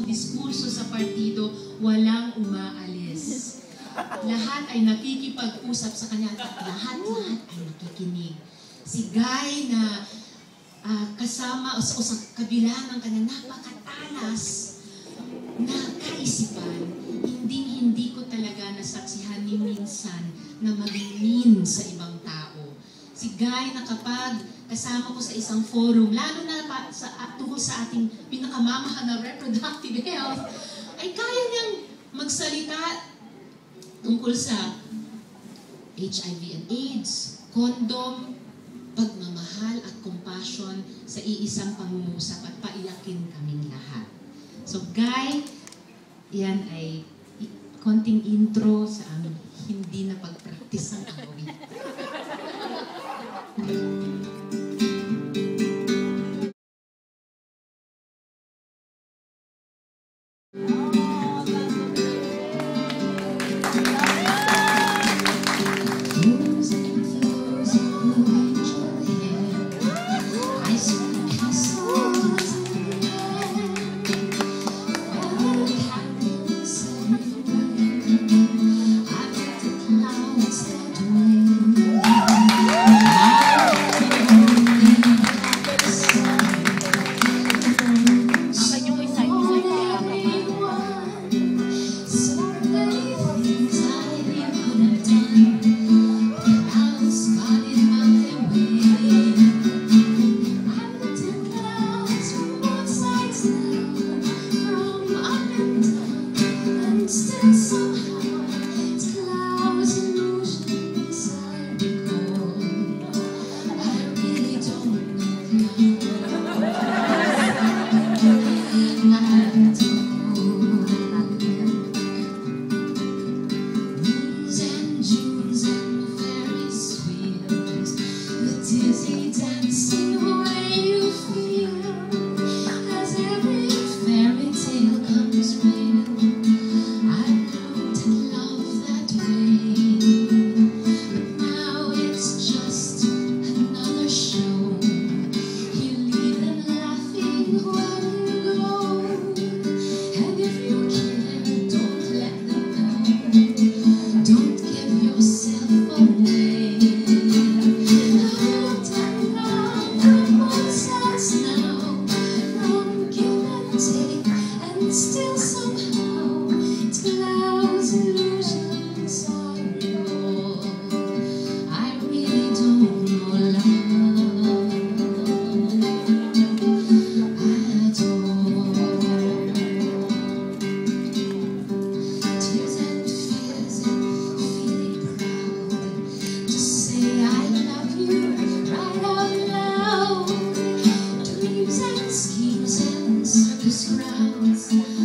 diskurso sa partido, walang umaalis. Lahat ay nakikipag-usap sa kanya at lahat ay nakikinig. Si Guy na kasama o sa kabila ng kanyang napakatalas na kaisipan, hindi ko talaga nasaksihan ni minsan na maging mean sa ibang tao. Si Guy na kapag kasama ko sa isang forum, lalo na tungkol sa ating pinakamamahal na reproductive health, ay kaya niyang magsalita tungkol sa HIV and AIDS, condom, pagmamahal at compassion sa iisang pangungusap at paiyakin kaming lahat. So Guy, yan ay konting intro sa aming hindi na pag-practice ng awit. Crowds